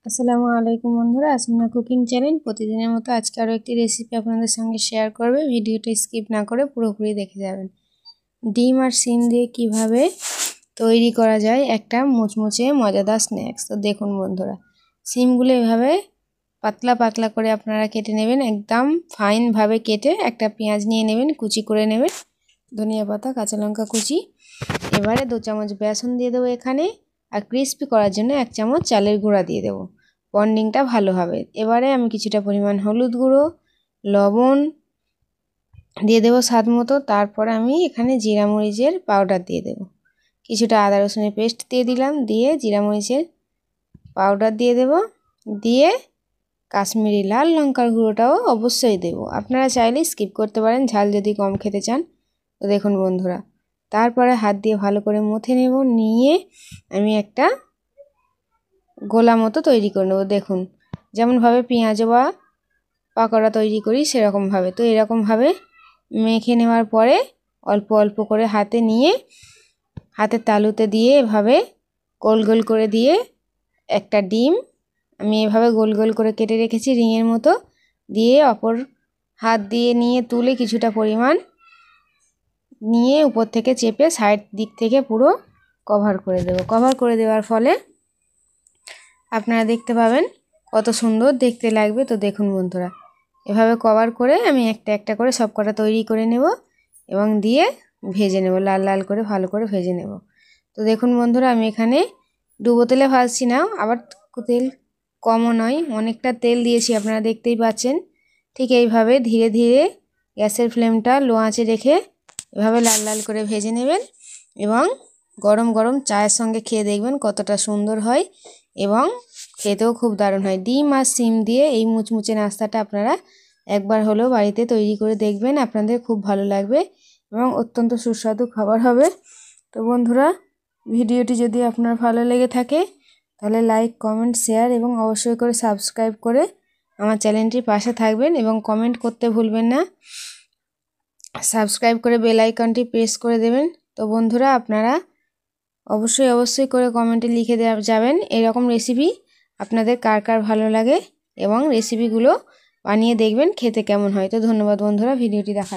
আসসালামু আলাইকুম বন্ধুরা, আসমিনা কুকিং চ্যানেল প্রতিদিনের মতো আজকে আরও একটি রেসিপি আপনাদের সঙ্গে শেয়ার করবে। ভিডিওটা স্কিপ না করে পুরোপুরি দেখে যাবেন। ডিম আর শিম দিয়ে কিভাবে তৈরি করা যায় একটা মুচমুচে মজাদার স্ন্যাক্স। তো দেখুন বন্ধুরা, শিমগুলো এভাবে পাতলা পাতলা করে আপনারা কেটে নেবেন, একদম ফাইনভাবে কেটে একটা পেঁয়াজ নিয়ে নেবেন, কুচি করে নেবেন, ধনিয়া পাতা, কাঁচা লঙ্কা কুচি। এবারে 2 চামচ বেসন দিয়ে দেবো এখানে, আর ক্রিস্পি করার জন্য 1 চামচ চালের গুঁড়া দিয়ে দেবো, বন্ডিংটা ভালো হবে। এবারে আমি কিছুটা পরিমাণ হলুদ গুঁড়ো, লবণ দিয়ে দেবো স্বাদ মতো। তারপর আমি এখানে জিরা মরিচের পাউডার দিয়ে দেবো, কিছুটা আদা রসুনের পেস্ট দিয়ে দিলাম, দিয়ে জিরা মরিচের পাউডার দিয়ে দেব, দিয়ে কাশ্মীরি লাল লঙ্কার গুঁড়োটাও অবশ্যই দেব। আপনারা চাইলে স্কিপ করতে পারেন ঝাল যদি কম খেতে চান। তো দেখুন বন্ধুরা, তারপরে হাত দিয়ে ভালো করে মথে নেব, নিয়ে আমি একটা গোলা মতো তৈরি করে নেব। দেখুন যেমনভাবে পেঁয়াজ বা পাকোড়া তৈরি করি সেরকমভাবে। তো এরকমভাবে মেখে নেওয়ার পরে অল্প অল্প করে হাতে নিয়ে হাতের তালুতে দিয়ে এভাবে গোল গোল করে দিয়ে একটা ডিম আমি এভাবে গোল গোল করে কেটে রেখেছি রিংয়ের মতো, দিয়ে অপর হাত দিয়ে নিয়ে তুলে কিছুটা পরিমাণ নিয়ে উপর থেকে চেপে সাইড দিক থেকে পুরো কভার করে দেব। কভার করে দেওয়ার ফলে আপনারা দেখতে পাবেন কত সুন্দর দেখতে লাগবে। তো দেখুন বন্ধুরা, এভাবে কভার করে আমি একটা একটা করে সব কটা তৈরি করে নেব এবং দিয়ে ভেজে নেব, লাল লাল করে ভালো করে ভেজে নেব। তো দেখুন বন্ধুরা, আমি এখানে ডুবো তেলে ভাজছি না, আবার তেল কমও নয়, অনেকটা তেল দিয়েছি আপনারা দেখতেই পাচ্ছেন। ঠিক এইভাবে ধীরে ধীরে গ্যাসের ফ্লেমটা লো আঁচে রেখে এভাবে লাল লাল করে ভেজে নেবেন এবং গরম গরম চায়ের সঙ্গে খেয়ে দেখবেন কতটা সুন্দর হয় এবং খেতেও খুব দারুণ হয়। ডিম আর শিম দিয়ে এই মুচমুচে নাস্তাটা আপনারা একবার হলেও বাড়িতে তৈরি করে দেখবেন, আপনাদের খুব ভালো লাগবে এবং অত্যন্ত সুস্বাদু খাবার হবে। তো বন্ধুরা, ভিডিওটি যদি আপনার ভালো লেগে থাকে তাহলে লাইক, কমেন্ট, শেয়ার এবং অবশ্যই করে সাবস্ক্রাইব করে আমার চ্যানেলটির পাশে থাকবেন এবং কমেন্ট করতে ভুলবেন না। সাবস্ক্রাইব করে বেল আইকনটি প্রেস করে দেবেন। তো বন্ধুরা, আপনারা অবশ্যই করে কমেন্টে লিখে যাবেন এরকম রেসিপি আপনাদের কার কার ভালো লাগে এবং রেসিপিগুলো বানিয়ে দেখবেন খেতে কেমন হয়। তো ধন্যবাদ বন্ধুরা ভিডিওটি দেখার